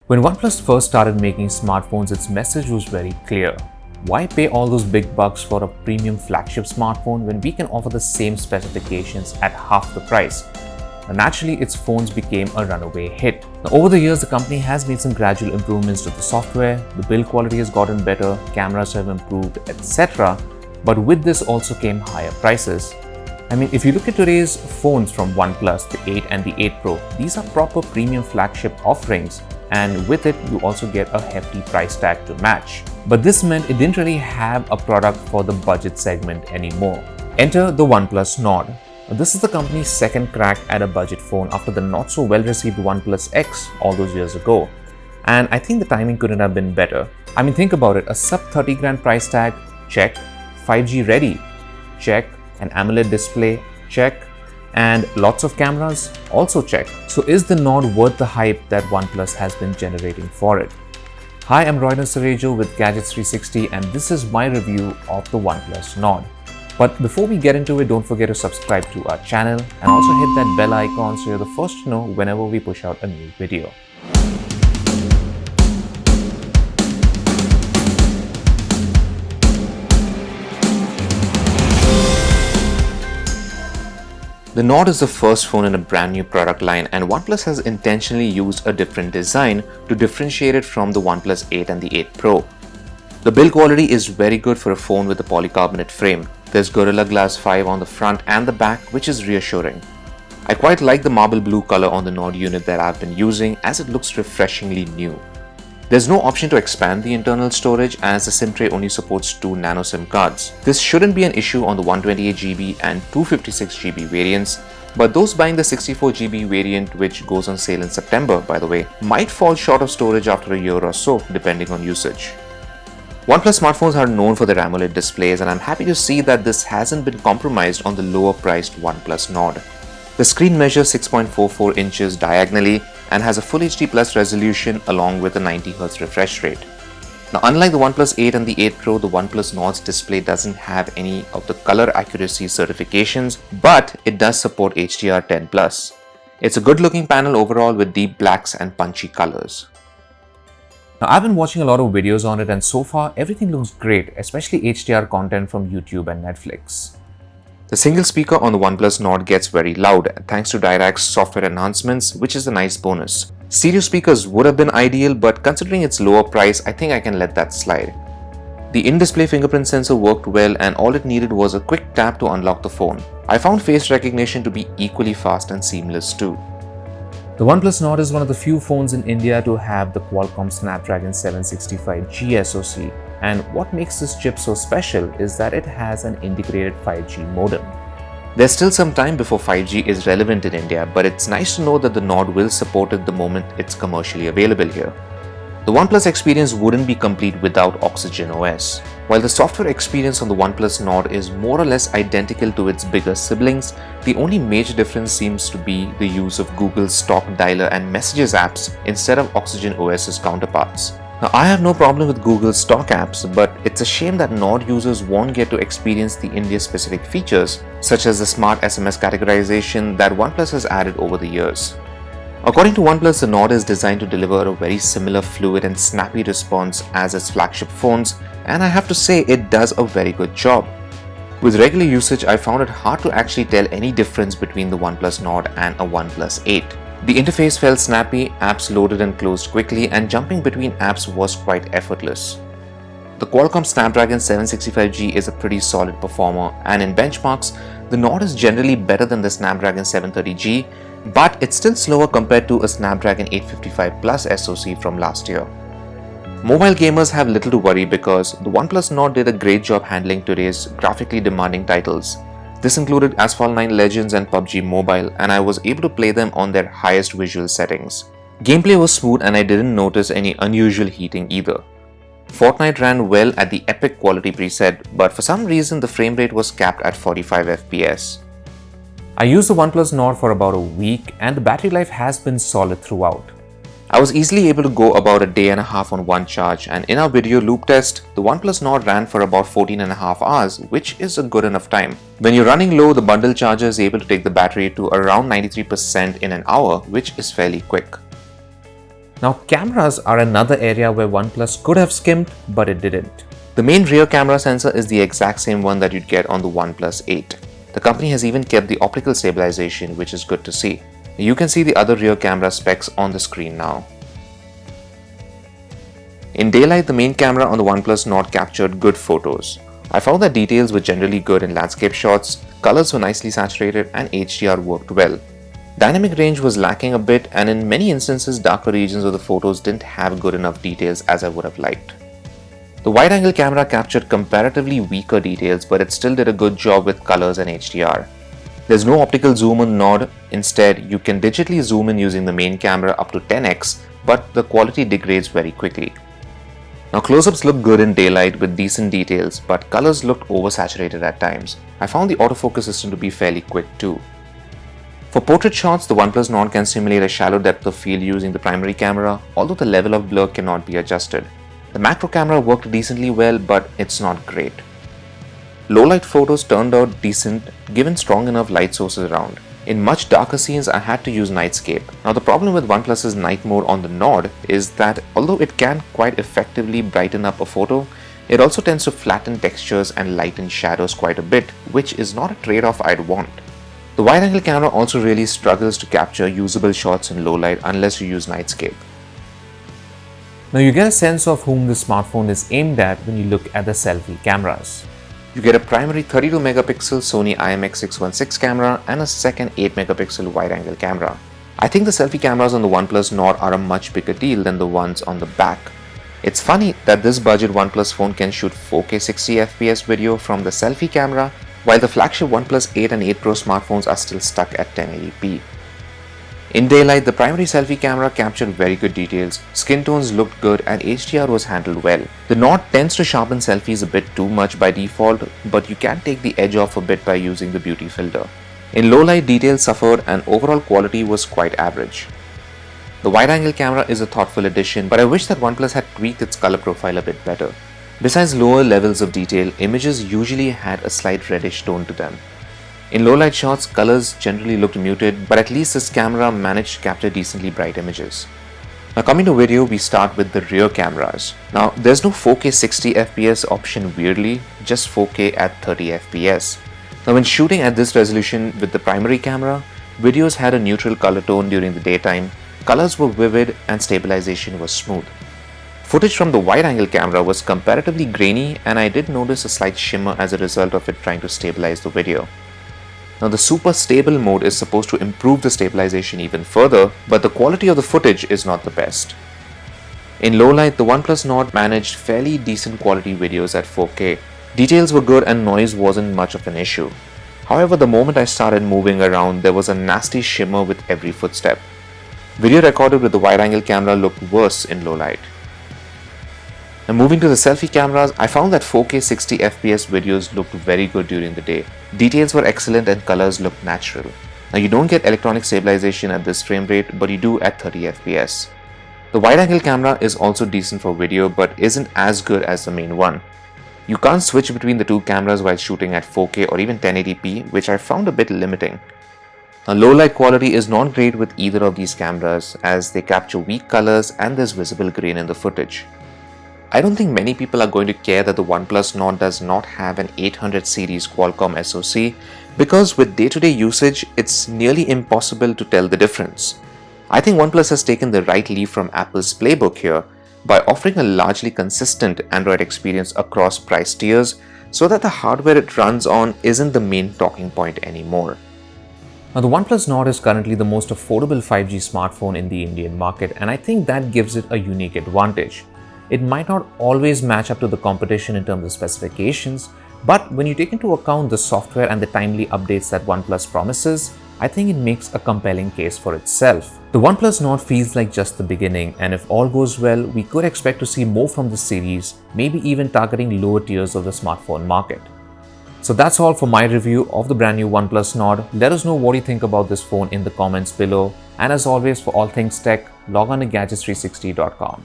When OnePlus first started making smartphones, its message was very clear. Why pay all those big bucks for a premium flagship smartphone when we can offer the same specifications at half the price? Naturally, its phones became a runaway hit. Now, over the years, the company has made some gradual improvements to the software, the build quality has gotten better, cameras have improved, etc. But with this also came higher prices. I mean, if you look at today's phones from OnePlus, the 8 and the 8 Pro, these are proper premium flagship offerings, and with it, you also get a hefty price tag to match. But this meant it didn't really have a product for the budget segment anymore. Enter the OnePlus Nord. This is the company's second crack at a budget phone after the not so well received OnePlus X all those years ago. And I think the timing couldn't have been better. I mean, think about it, a sub 30 grand price tag, check. 5G ready, check. An AMOLED display, check. And lots of cameras, also check. So is the Nord worth the hype that OnePlus has been generating for it? Hi, I'm Roy Nasarejo with Gadgets 360 and this is my review of the OnePlus Nord. But before we get into it, don't forget to subscribe to our channel and also hit that bell icon so you're the first to know whenever we push out a new video. The Nord is the first phone in a brand new product line, and OnePlus has intentionally used a different design to differentiate it from the OnePlus 8 and the 8 Pro. The build quality is very good for a phone with a polycarbonate frame. There's Gorilla Glass 5 on the front and the back, which is reassuring. I quite like the marble blue color on the Nord unit that I've been using as it looks refreshingly new. There's no option to expand the internal storage as the SIM tray only supports 2 nano SIM cards. This shouldn't be an issue on the 128GB and 256GB variants, but those buying the 64GB variant, which goes on sale in September by the way, might fall short of storage after a year or so depending on usage. OnePlus smartphones are known for their AMOLED displays and I'm happy to see that this hasn't been compromised on the lower priced OnePlus Nord. The screen measures 6.44 inches diagonally and has a Full HD Plus resolution along with a 90Hz refresh rate. Now, unlike the OnePlus 8 and the 8 Pro, the OnePlus Nord's display doesn't have any of the color accuracy certifications, but it does support HDR10+. It's a good looking panel overall with deep blacks and punchy colors. Now, I've been watching a lot of videos on it and so far everything looks great, especially HDR content from YouTube and Netflix. The single speaker on the OnePlus Nord gets very loud thanks to Dirac's software enhancements, which is a nice bonus. Stereo speakers would have been ideal, but considering its lower price, I think I can let that slide. The in-display fingerprint sensor worked well and all it needed was a quick tap to unlock the phone. I found face recognition to be equally fast and seamless too. The OnePlus Nord is one of the few phones in India to have the Qualcomm Snapdragon 765G SoC. And what makes this chip so special is that it has an integrated 5G modem. There's still some time before 5G is relevant in India, but it's nice to know that the Nord will support it the moment it's commercially available here. The OnePlus experience wouldn't be complete without OxygenOS. While the software experience on the OnePlus Nord is more or less identical to its bigger siblings, the only major difference seems to be the use of Google's stock dialer and messages apps instead of OxygenOS's counterparts. Now, I have no problem with Google's stock apps, but it's a shame that Nord users won't get to experience the India-specific features, such as the smart SMS categorization that OnePlus has added over the years. According to OnePlus, the Nord is designed to deliver a very similar fluid and snappy response as its flagship phones, and I have to say it does a very good job. With regular usage, I found it hard to actually tell any difference between the OnePlus Nord and a OnePlus 8. The interface felt snappy, apps loaded and closed quickly, and jumping between apps was quite effortless. The Qualcomm Snapdragon 765G is a pretty solid performer, and in benchmarks, the Nord is generally better than the Snapdragon 730G, but it's still slower compared to a Snapdragon 855 Plus SoC from last year. Mobile gamers have little to worry because the OnePlus Nord did a great job handling today's graphically demanding titles. This included Asphalt 9 Legends and PUBG Mobile, and I was able to play them on their highest visual settings. Gameplay was smooth and I didn't notice any unusual heating either. Fortnite ran well at the epic quality preset, but for some reason the frame rate was capped at 45 FPS. I used the OnePlus Nord for about a week and the battery life has been solid throughout. I was easily able to go about a day and a half on one charge, and in our video loop test, the OnePlus Nord ran for about 14.5 hours, which is a good enough time. When you're running low, the bundle charger is able to take the battery to around 93% in an hour, which is fairly quick. Now cameras are another area where OnePlus could have skimmed, but it didn't. The main rear camera sensor is the exact same one that you'd get on the OnePlus 8. The company has even kept the optical stabilization, which is good to see. You can see the other rear camera specs on the screen now. In daylight, the main camera on the OnePlus Nord captured good photos. I found that details were generally good in landscape shots, colors were nicely saturated, and HDR worked well. Dynamic range was lacking a bit, and in many instances darker regions of the photos didn't have good enough details as I would have liked. The wide-angle camera captured comparatively weaker details, but it still did a good job with colors and HDR. There's no optical zoom on Nord. Instead, you can digitally zoom in using the main camera up to 10x, but the quality degrades very quickly. Now close-ups look good in daylight with decent details, but colors looked oversaturated at times. I found the autofocus system to be fairly quick too. For portrait shots, the OnePlus Nord can simulate a shallow depth of field using the primary camera, although the level of blur cannot be adjusted. The macro camera worked decently well, but it's not great. Low-light photos turned out decent given strong enough light sources around. In much darker scenes, I had to use nightscape. Now the problem with OnePlus's night mode on the Nord is that although it can quite effectively brighten up a photo, it also tends to flatten textures and lighten shadows quite a bit, which is not a trade-off I'd want. The wide-angle camera also really struggles to capture usable shots in low light unless you use nightscape. Now you get a sense of whom the smartphone is aimed at when you look at the selfie cameras. You get a primary 32-megapixel Sony IMX616 camera and a second 8-megapixel wide-angle camera. I think the selfie cameras on the OnePlus Nord are a much bigger deal than the ones on the back. It's funny that this budget OnePlus phone can shoot 4K 60fps video from the selfie camera, while the flagship OnePlus 8 and 8 Pro smartphones are still stuck at 1080p. In daylight, the primary selfie camera captured very good details, skin tones looked good, and HDR was handled well. The Nord tends to sharpen selfies a bit too much by default, but you can take the edge off a bit by using the beauty filter. In low light, details suffered and overall quality was quite average. The wide-angle camera is a thoughtful addition, but I wish that OnePlus had tweaked its color profile a bit better. Besides lower levels of detail, images usually had a slight reddish tone to them. In low-light shots, colors generally looked muted, but at least this camera managed to capture decently bright images. Now coming to video, we start with the rear cameras. Now there's no 4K 60fps option weirdly, just 4K at 30fps. Now when shooting at this resolution with the primary camera, videos had a neutral color tone during the daytime, colors were vivid and stabilization was smooth. Footage from the wide-angle camera was comparatively grainy, and I did notice a slight shimmer as a result of it trying to stabilize the video. Now the super stable mode is supposed to improve the stabilization even further, but the quality of the footage is not the best. In low light, the OnePlus Nord managed fairly decent quality videos at 4K. Details were good and noise wasn't much of an issue. However, the moment I started moving around, there was a nasty shimmer with every footstep. Video recorded with the wide-angle camera looked worse in low light. Now moving to the selfie cameras, I found that 4K 60fps videos looked very good during the day. Details were excellent and colors looked natural. Now you don't get electronic stabilization at this frame rate, but you do at 30fps. The wide-angle camera is also decent for video, but isn't as good as the main one. You can't switch between the two cameras while shooting at 4K or even 1080p, which I found a bit limiting. Now low light quality is not great with either of these cameras, as they capture weak colors and there's visible grain in the footage. I don't think many people are going to care that the OnePlus Nord does not have an 800 series Qualcomm SoC, because with day-to-day usage, it's nearly impossible to tell the difference. I think OnePlus has taken the right leaf from Apple's playbook here by offering a largely consistent Android experience across price tiers, so that the hardware it runs on isn't the main talking point anymore. Now the OnePlus Nord is currently the most affordable 5G smartphone in the Indian market, and I think that gives it a unique advantage. It might not always match up to the competition in terms of specifications, but when you take into account the software and the timely updates that OnePlus promises, I think it makes a compelling case for itself. The OnePlus Nord feels like just the beginning, and if all goes well, we could expect to see more from this series, maybe even targeting lower tiers of the smartphone market. So that's all for my review of the brand new OnePlus Nord. Let us know what you think about this phone in the comments below, and as always, for all things tech, log on to gadgets360.com.